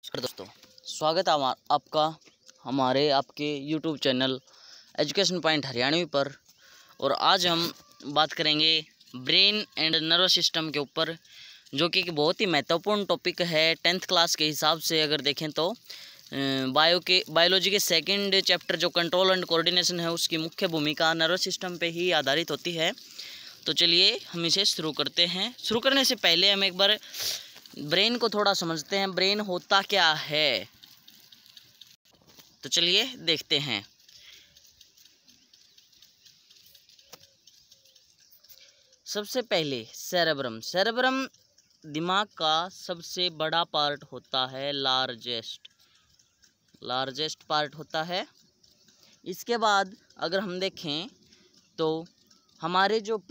नमस्कार दोस्तों, स्वागत है आपका हमारे आपके YouTube channel education point Haryanvi पर। और आज हम बात करेंगे ब्रेन एंड नर्वस सिस्टम के ऊपर, जो कि बहुत ही महत्वपूर्ण टॉपिक है 10th क्लास के हिसाब से। अगर देखें तो बायोलॉजी के सेकंड चैप्टर जो कंट्रोल एंड कोऑर्डिनेशन है, उसकी मुख्य भूमिका नर्वस सिस्टम पे ही आधारित होती है। तो चलिए हम इसे शुरू करते हैं। शुरू करने से पहले हम एक बार ब्रेन को थोड़ा समझते हैं, ब्रेन होता क्या है। तो चलिए देखते हैं। सबसे पहले सेरेब्रम दिमाग का सबसे बड़ा पार्ट होता है, लार्जेस्ट पार्ट होता है। इसके बाद अगर हम देखें तो हमारे जो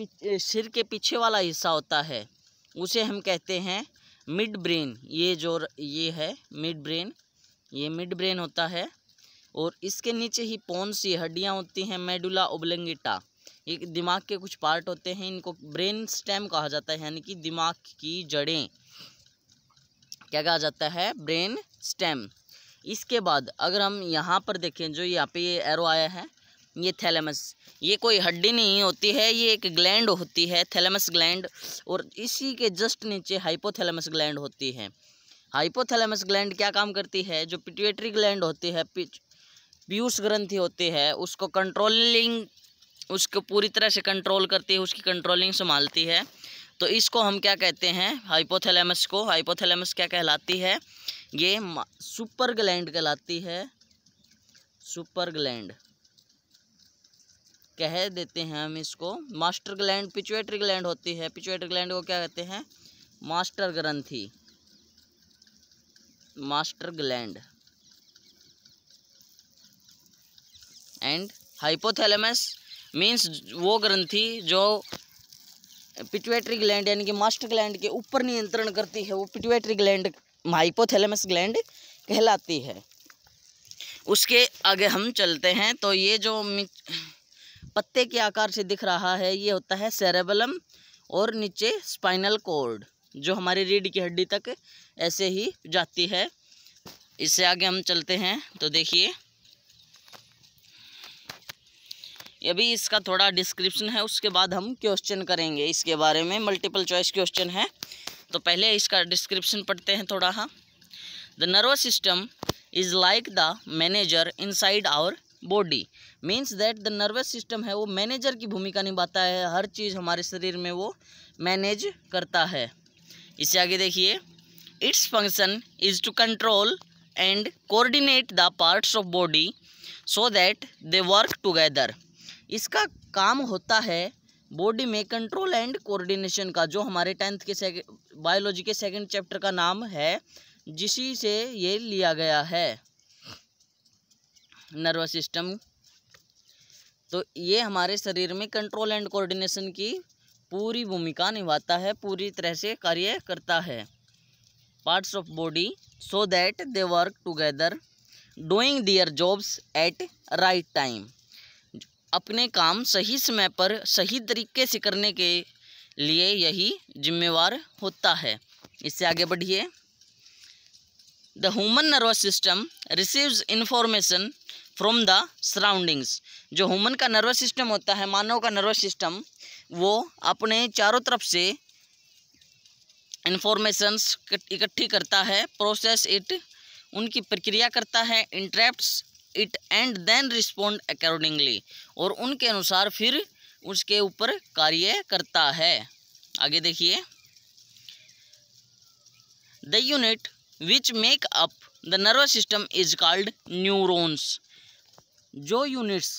सिर के पीछे वाला हिस्सा होता है, उसे हम कहते हैं मिड ब्रेन। ये है मिड ब्रेन, ये मिड ब्रेन होता है। और इसके नीचे ही कौन सी हड्डियां होती हैं, मेडुला ओब्लोंगेटा। ये दिमाग के कुछ पार्ट होते हैं, इनको ब्रेन स्टेम कहा जाता है, यानी कि दिमाग की जड़ें। क्या कहा जाता है? Brain stem. इसके बाद अगर हम यहाँ पर देखें, जो यहाँ पे ये एरो आया है, ये थैलेमस। ये कोई हड्डी नहीं होती है, ये एक ग्लैंड होती है, थैलेमस ग्लैंड। और इसी के जस्ट नीचे हाइपोथैलेमस ग्लैंड होती है। हाइपोथैलेमस ग्लैंड क्या काम करती है? जो पिट्यूटरी ग्लैंड होती है, पीयूष ग्रंथि होती है, उसको पूरी तरह से कंट्रोल करती है, उसकी कंट्रोलिंग संभालती है। तो इसको हम क्या कहते हैं? हाइपोथैलेमस को। हाइपोथैलेमस क्या कहलाती है? ये सुपर ग्लैंड कहलाती है, सुपर ग्लैंड कह देते हैं हम इसको। मास्टर ग्लैंड पिट्यूटरी ग्लैंड होती है, पिट्यूटरी ग्लैंड को क्या कहते हैं? मास्टर ग्रंथि, master gland. And hypothalamus means वो ग्रंथि जो पिट्यूटरी ग्लैंड यानी कि मास्टर ग्लैंड के ऊपर नियंत्रण करती है, वो पिट्यूटरी ग्लैंड हाइपोथैलेमस ग्लैंड कहलाती है। उसके आगे हम चलते हैं तो ये जो पत्ते के आकार से दिख रहा है, ये होता है सेरेबेलम, और नीचे स्पाइनल कॉर्ड, जो हमारी रीढ़ की हड्डी तक ऐसे ही जाती है। इससे आगे हम चलते हैं तो देखिए, अभी इसका थोड़ा डिस्क्रिप्शन है, उसके बाद हम क्वेश्चन करेंगे इसके बारे में। मल्टीपल चॉइस क्वेश्चन है, तो पहले इसका डिस्क्रिप्शन पढ़ते हैं थोड़ा। हाँ, the nervous system is like the manager inside our body. Means that the nervous system है वो मैनेजर की भूमिका निभाता है, हर चीज़ हमारे शरीर में वो मैनेज करता है। इससे आगे देखिए, its function is to control and coordinate the parts of body so that they work together. इसका काम होता है बॉडी में कंट्रोल एंड कोऑर्डिनेशन का, जो हमारे 10th के बायोलॉजी के सेकंड चैप्टर का नाम है, जिसी से ये लिया गया है, नर्वस सिस्टम। तो ये हमारे शरीर में कंट्रोल एंड कोऑर्डिनेशन की पूरी भूमिका निभाता है, पूरी तरह से कार्य करता है। Parts of body so that they work together doing their jobs eight right time. अपने काम सही समय पर सही तरीके से करने के लिए यही जिम्मेवार होता है। इससे आगे बढ़िए, the human nervous system receives information from the surroundings. जो ह्यूमन का नर्वस सिस्टम होता है, मानव का नर्वस सिस्टम, वो अपने चारों तरफ से इंफॉर्मेशंस इकट्ठी करता है, प्रोसेस इट, उनकी प्रक्रिया करता है, interrupts it and then respond accordingly, और उनके अनुसार फिर उसके ऊपर कार्य करता है। आगे देखिए, the unit which make up the nervous system is called neurons. जो यूनिट्स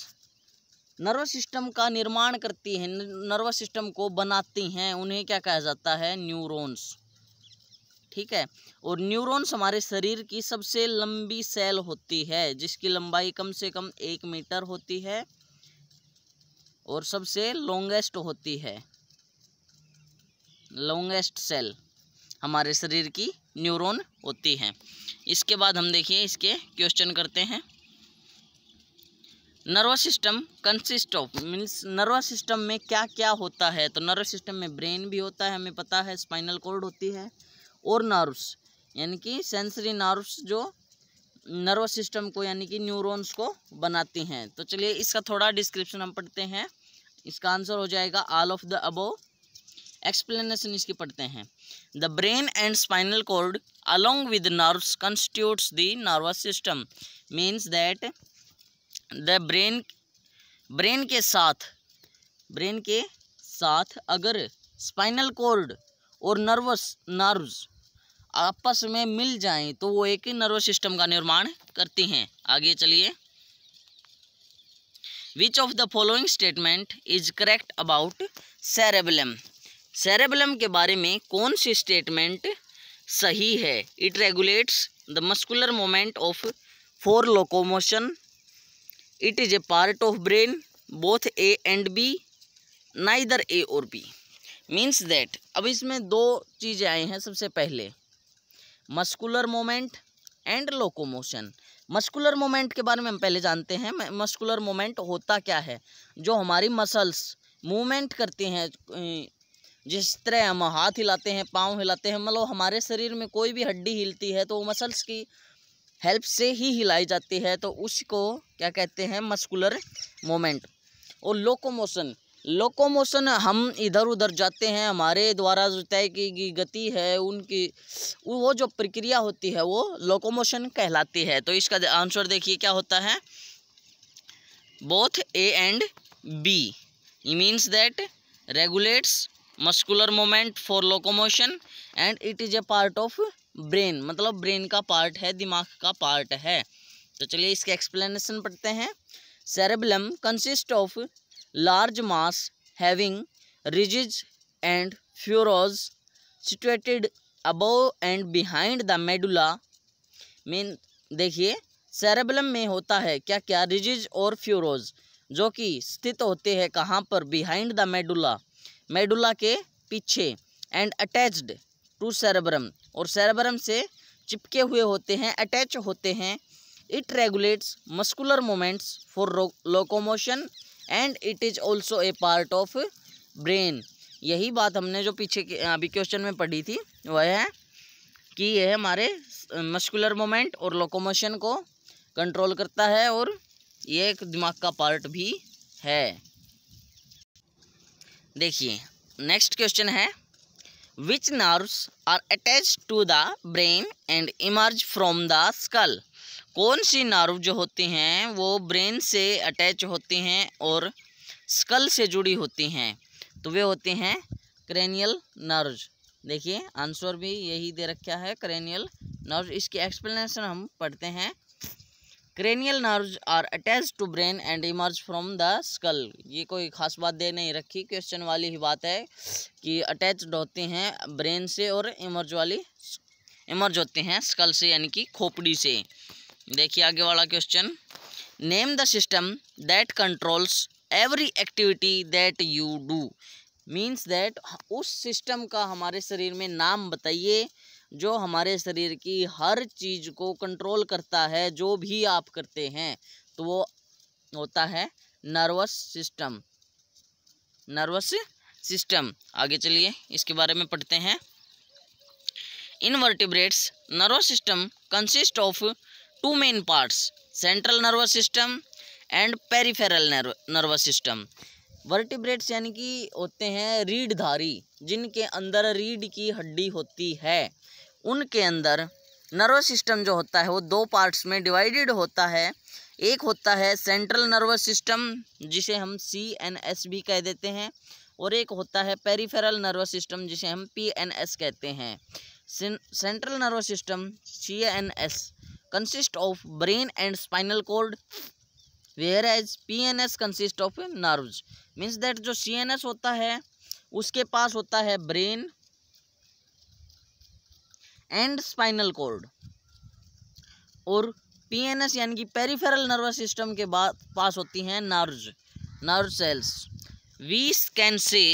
नर्वस सिस्टम का निर्माण करती हैं, नर्वस सिस्टम को बनाती हैं, उन्हें क्या कहा जाता है? न्यूरॉन्स। ठीक है। और न्यूरॉन्स हमारे शरीर की सबसे लंबी सेल होती है, जिसकी लंबाई कम से कम 1 मीटर होती है और सबसे लॉन्गेस्ट होती है। लॉन्गेस्ट सेल हमारे शरीर की न्यूरॉन होती हैं। इसके बाद हम देखिए इसके क्वेश्चन करते हैं। Nervous system consist of, means nervous system में क्या क्या होता है? तो नर्वस सिस्टम में ब्रेन भी होता है, हमें पता है, स्पाइनल कॉर्ड होती है, और नर्व्स। यानी कि सेंसरी नर्व्स जो नर्वस सिस्टम को यानी कि न्यूरॉन्स को बनाती हैं। तो चलिए इसका थोड़ा डिस्क्रिप्शन हम पढ़ते हैं। इसका आंसर हो जाएगा all of the above. Explanation इसकी पढ़ते हैं। The brain and spinal cord along with nerves constitutes the nervous system. Means that the brain के साथ अगर स्पाइनल कॉर्ड और नर्व्स आपस में मिल जाएं तो वो एक नर्वस सिस्टम का निर्माण करती हैं। आगे चलिए। Which of the following statement is correct about cerebellum. Cerebellum के बारे में कौन सी स्टेटमेंट सही है? It regulates the muscular moment of for locomotion. It is a part of brain both A and B, neither A और B. Means that अब इसमें दो चीज़ें आई हैं। सबसे पहले muscular moment and locomotion. Muscular moment के बारे में हम पहले जानते हैं। मस्कुलर मोमेंट होता क्या है? जो हमारी मसल्स मूवमेंट करती हैं, जिस तरह हम हाथ हिलाते हैं, पाँव हिलाते हैं, मतलब हमारे शरीर में कोई भी हड्डी हिलती है तो वो मसल्स की हेल्प से ही हिलाई जाती है, तो उसको क्या कहते हैं? Muscular moment. और लोकोमोशन हम इधर उधर जाते हैं, हमारे द्वारा जो तय की गई गति है उनकी वो जो प्रक्रिया होती है वो लोकोमोशन कहलाती है। तो इसका आंसर देखिए क्या होता है? Both A and B. Means that regulates muscular moment for locomotion and it is a part of brain. मतलब ब्रेन का पार्ट है, दिमाग का पार्ट है। तो चलिए इसके एक्सप्लेनेशन पढ़ते हैं। Cerebellum consist of large mass having ridges and furrows situated above and behind the medulla। Mean देखिए सेरेबेलम में होता है क्या क्या? रिजिज और फ्यूरोज, जो कि स्थित होते हैं कहाँ पर? बिहाइंड द मेडुला के पीछे। एंड अटैच्ड टू सेरेब्रम, और सेरेब्रम से चिपके हुए होते हैं, अटैच होते हैं। It regulates muscular moments for locomotion and it is also a part of brain. यही बात हमने जो पीछे अभी क्वेश्चन में पढ़ी थी वह है कि यह हमारे मस्कुलर मोमेंट और लोकोमोशन को कंट्रोल करता है और ये एक दिमाग का पार्ट भी है। देखिए नेक्स्ट क्वेश्चन है, which nerves are attached to the brain and emerge from the skull. कौन सी नर्व जो होती हैं वो ब्रेन से अटैच होती हैं और स्कल से जुड़ी होती हैं? तो वे होते हैं क्रेनियल नर्व्स। देखिए आंसर भी यही दे रखा है, क्रेनियल नर्व्स। इसकी एक्सप्लेनेशन हम पढ़ते हैं। Cranial nerves are attached to brain and emerge from the skull. ये कोई खास बात दे नहीं रखी, क्वेश्चन वाली ही बात है कि अटैच्ड होते हैं ब्रेन से और इमर्ज होते हैं स्कल से, यानी कि खोपड़ी से। देखिए आगे वाला question, name the system that controls every activity that you do. Means that उस सिस्टम का हमारे शरीर में नाम बताइए जो हमारे शरीर की हर चीज़ को कंट्रोल करता है, जो भी आप करते हैं। तो वो होता है नर्वस सिस्टम। आगे चलिए इसके बारे में पढ़ते हैं। In vertebrates nervous system consist of two main parts, central nervous system and peripheral nervous system. Vertebrates यानी कि होते हैं रीढ़धारी, जिनके अंदर रीढ़ की हड्डी होती है। उनके अंदर नर्वस सिस्टम जो होता है वो दो पार्ट्स में डिवाइडेड होता है। एक होता है सेंट्रल नर्वस सिस्टम, जिसे हम CNS भी कह देते हैं, और एक होता है पेरिफेरल नर्वस सिस्टम, जिसे हम PNS कहते हैं। Central nervous system CNS consist of brain and spinal cord, whereas PNS consist of nerves। Means that जो CNS होता है उसके पास होता है ब्रेन एंड स्पाइनल कॉर्ड, और PNS यानी कि पेरिफेरल नर्वस सिस्टम के पास होती हैं nerve cells. We can say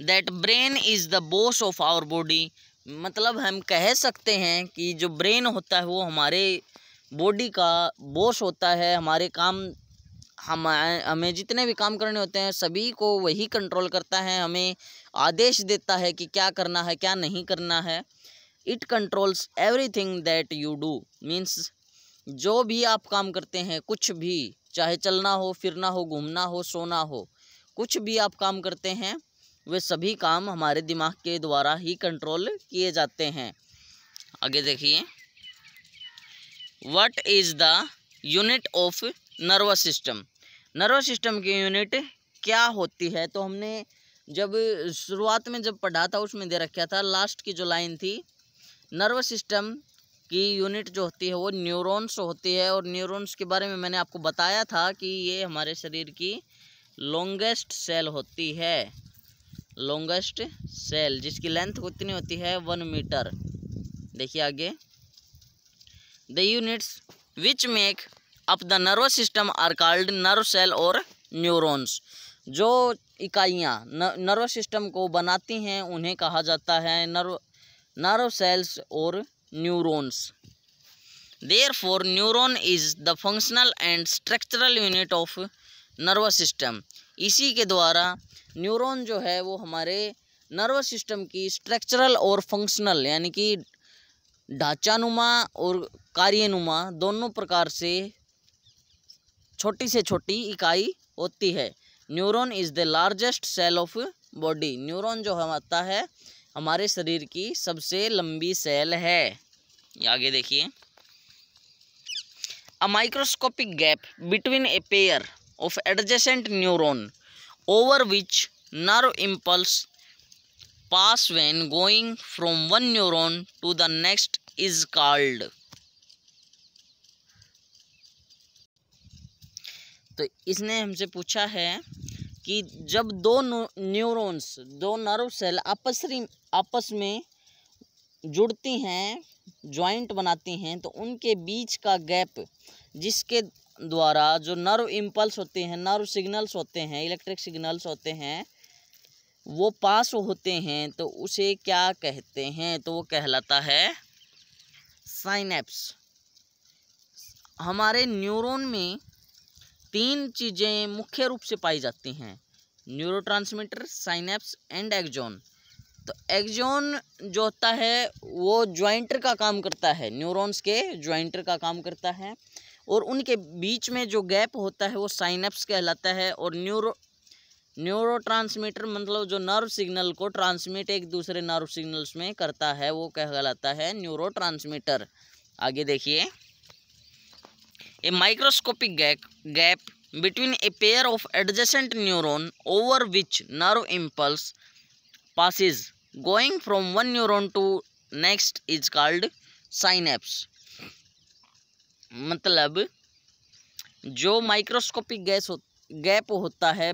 that brain is the boss of our body. मतलब हम कह सकते हैं कि जो ब्रेन होता है वो हमारे बॉडी का बॉस होता है। हमारे काम हमें जितने भी काम करने होते हैं सभी को वही कंट्रोल करता है, हमें आदेश देता है कि क्या करना है क्या नहीं करना है। It controls everything that you do, means जो भी आप काम करते हैं, कुछ भी, चाहे चलना हो, फिरना हो, घूमना हो, सोना हो, कुछ भी आप काम करते हैं, वे सभी काम हमारे दिमाग के द्वारा ही कंट्रोल किए जाते हैं। आगे देखिए, what is the unit of nervous system. Nervous system की यूनिट क्या होती है? तो हमने जब शुरुआत में जब पढ़ा था उसमें दे रखा था, लास्ट की जो लाइन थी, नर्वस सिस्टम की यूनिट जो होती है वो न्यूरॉन्स होती है। और न्यूरॉन्स के बारे में मैंने आपको बताया था कि ये हमारे शरीर की लॉन्गेस्ट सेल होती है, लॉन्गेस्ट सेल, जिसकी लेंथ कितनी होती है? 1 मीटर। देखिए आगे, the units which make up the nervous system are called nerve cell और न्यूरॉन्स। जो इकाइयाँ नर्वस सिस्टम को बनाती हैं उन्हें कहा जाता है नर्व सेल्स और neurons. Therefore neuron is the functional and structural unit of nervous system. इसी के द्वारा न्यूरॉन जो है वो हमारे नर्वस सिस्टम की स्ट्रक्चरल और फंक्शनल, यानी कि ढांचानुमा और कार्यनुमा दोनों प्रकार से छोटी से छोटी इकाई होती है। Neuron is the largest cell of body. Neuron जो होता है हमारे शरीर की सबसे लंबी सेल है। आगे देखिए, a microscopic gap between a pair of adjacent neuron over which nerve impulse pass when going from one neuron to the next is called. तो इसने हमसे पूछा है कि जब दो न्यूरॉन्स, दो नर्व सेल आपस में जुड़ती हैं, जॉइंट बनाती हैं, तो उनके बीच का गैप, जिसके द्वारा जो नर्व इम्पल्स होते हैं, नर्व सिग्नल्स होते हैं, इलेक्ट्रिक सिग्नल्स होते हैं, वो पास होते हैं, तो उसे क्या कहते हैं? तो वो कहलाता है साइनेप्स। हमारे न्यूरॉन में 3 चीज़ें मुख्य रूप से पाई जाती हैं, न्यूरोट्रांसमीटर, साइनेप्स एंड एक्सॉन। तो एक्सॉन जो होता है वो ज्वाइंटर का काम करता है, न्यूरॉन्स के ज्वाइंटर का काम करता है, और उनके बीच में जो गैप होता है वो साइनेप्स कहलाता है। और न्यूरोट्रांसमीटर मतलब जो नर्व सिग्नल को ट्रांसमिट एक दूसरे नर्व सिग्नल्स में करता है, वो कहलाता है न्यूरोट्रांसमीटर। आगे देखिए, a microscopic gap between a pair of adjacent neuron over which nerve impulse passes going from one neuron to next is called synapse। मतलब जो माइक्रोस्कोपिक गैप होता है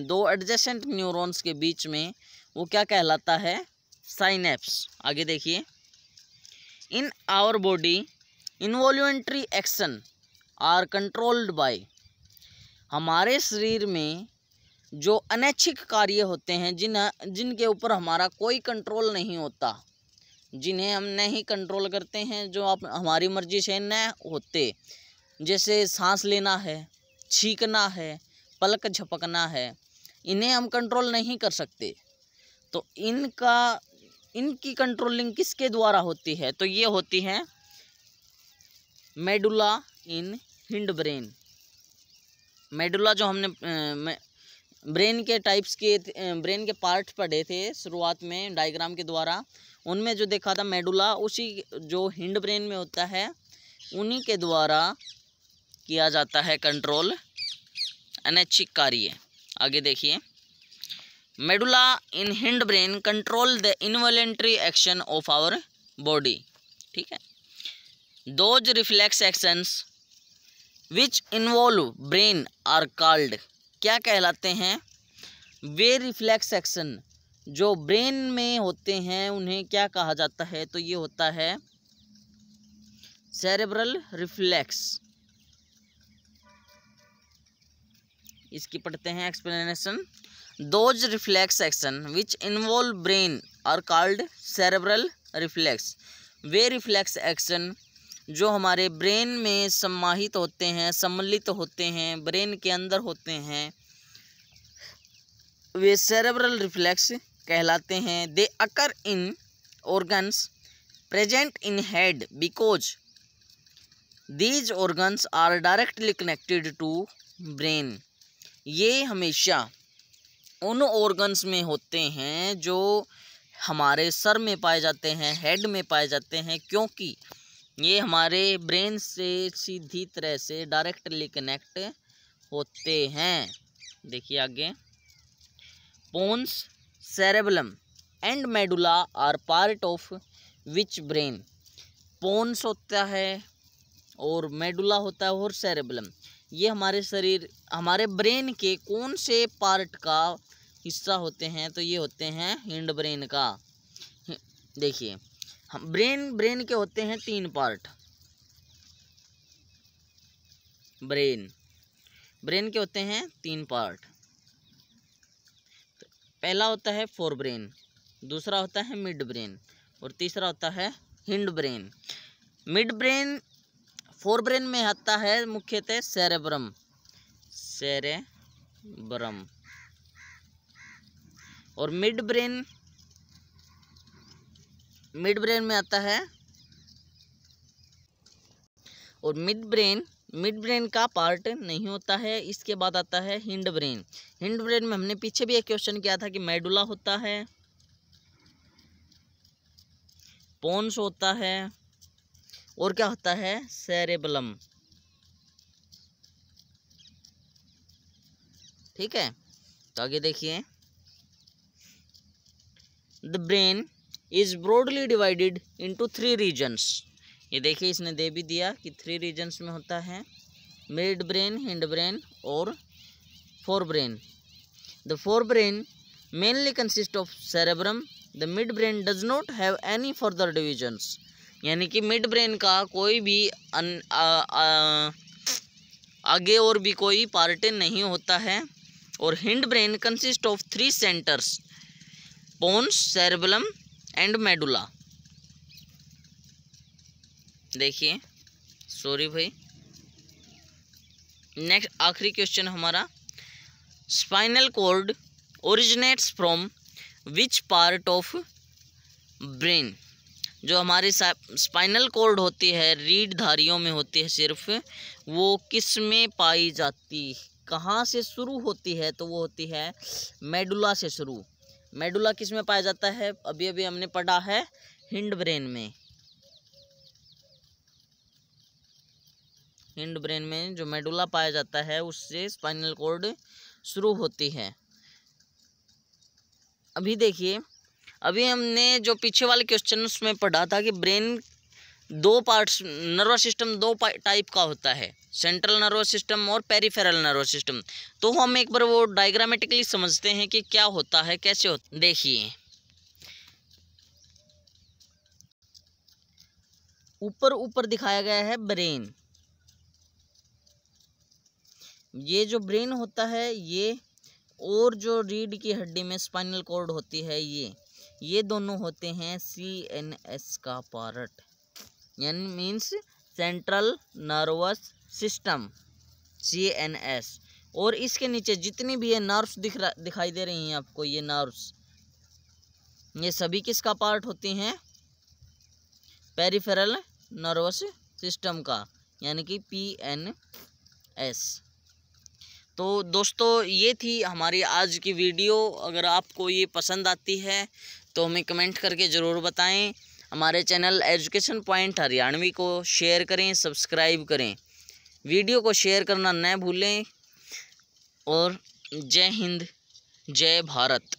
दो एडजेसेंट न्यूरॉन्स के बीच में, वो क्या कहलाता है? साइनेप्स। आगे देखिए, in our body involuntary action are controlled by. हमारे शरीर में जो अनैच्छिक कार्य होते हैं, जिनके ऊपर हमारा कोई कंट्रोल नहीं होता, जिन्हें हम नहीं कंट्रोल करते हैं, जो आप हमारी मर्जी से न होते, जैसे सांस लेना है, छींकना है, पलक झपकना है, इन्हें हम कंट्रोल नहीं कर सकते। तो इनकी कंट्रोलिंग किसके द्वारा होती है? तो ये होती है medulla in hind brain. Medulla जो हमने ब्रेन के टाइप्स के ब्रेन के पार्ट पढ़े थे शुरुआत में डायग्राम के द्वारा, उनमें जो देखा था मेडुला, उसी जो हिंड ब्रेन में होता है, उन्हीं के द्वारा किया जाता है कंट्रोल अनैच्छिक कार्य। आगे देखिए, medulla in hind brain control the involuntary action of our body. ठीक है, those reflex actions which involve brain are called. क्या कहलाते हैं? वे रिफ्लेक्स एक्शन जो ब्रेन में होते हैं उन्हें क्या कहा जाता है? तो ये होता है सेरेब्रल रिफ्लेक्स। इसकी पढ़ते हैं explanation. Those reflex action which involve brain are called cerebral reflex. वे रिफ्लेक्स एक्शन जो हमारे ब्रेन में समाहित होते हैं, सम्मिलित होते हैं, ब्रेन के अंदर होते हैं, वे सेरेब्रल रिफ्लेक्स कहलाते हैं। दे अकर इन organs present in head because these organs are directly connected to brain। ये हमेशा उन organs में होते हैं जो हमारे सर में पाए जाते हैं, हेड में पाए जाते हैं, क्योंकि ये हमारे ब्रेन से सीधी तरह से डायरेक्टली कनेक्ट होते हैं। देखिए आगे, pons, cerebellum and medulla are part of which brain. Pons होता है और मेडुला होता है और सेरेबलम, ये हमारे ब्रेन के कौन से पार्ट का हिस्सा होते हैं? तो ये होते हैं हिंड ब्रेन का। देखिए, हम ब्रेन के होते हैं 3 पार्ट। ब्रेन के होते हैं 3 पार्ट। पहला होता है फोर ब्रेन, दूसरा होता है मिड ब्रेन और तीसरा होता है hind brain. Mid brain, fore brain में आता है मुख्यतः सेरेब्रम और मिड ब्रेन में आता है, और मिड ब्रेन का पार्ट नहीं होता है। इसके बाद आता है हिंड ब्रेन। हिंड ब्रेन में हमने पीछे भी एक क्वेश्चन किया था कि मेडुला होता है, पोन्स होता है और क्या होता है? सेरेबलम। ठीक है, तो आगे देखिए, the brain is broadly divided into 3 regions. ये देखिए, इसने दे भी दिया कि 3 रीजन्स में होता है, मिड ब्रेन, हिंड ब्रेन और fore brain. The fore brain mainly consist of cerebrum, the mid brain does not have any further divisions. यानी कि मिड ब्रेन का कोई भी आगे और भी कोई पार्ट नहीं होता है। और hind brain consist of 3 centres, pons, cerebellum and medulla. देखिए, सॉरी भाई, नेक्स्ट आखिरी क्वेश्चन हमारा, spinal cord originates from which part of brain. जो हमारी स्पाइनल कॉर्ड होती है, रीढ़ धारियों में होती है सिर्फ, वो किस में पाई जाती, कहाँ से शुरू होती है? तो वो होती है मेडुला से शुरू। मेडुला किस में पाया जाता है? अभी अभी हमने पढ़ा है हिंड ब्रेन में। हिंड ब्रेन में जो मेडुला पाया जाता है उससे स्पाइनल कॉर्ड शुरू होती है। अभी देखिए, अभी हमने जो पीछे वाले क्वेश्चन उसमें पढ़ा था कि brain 2 parts, nervous system 2 type का होता है, सेंट्रल नर्वस सिस्टम और पेरिफेरल नर्वस सिस्टम। तो हम एक बार वो डायग्रामेटिकली समझते हैं कि क्या होता है, कैसे होता है। देखिए, ऊपर दिखाया गया है ब्रेन। ये जो ब्रेन होता है ये, और जो रीढ़ की हड्डी में स्पाइनल कॉर्ड होती है ये दोनों होते हैं CNS का पार्ट, यानी means central nervous system, CNS। और इसके नीचे जितनी भी ये नर्व्स दिखाई दे रही हैं आपको, ये नर्व्स, ये सभी किसका पार्ट होती हैं? पेरिफेरल नर्वस सिस्टम का, यानी कि PNS। तो दोस्तों, ये थी हमारी आज की वीडियो। अगर आपको ये पसंद आती है तो हमें कमेंट करके ज़रूर बताएं। हमारे चैनल एजुकेशन पॉइंट हरियाणवी को शेयर करें, सब्सक्राइब करें, वीडियो को शेयर करना न भूलें। और जय हिंद, जय भारत।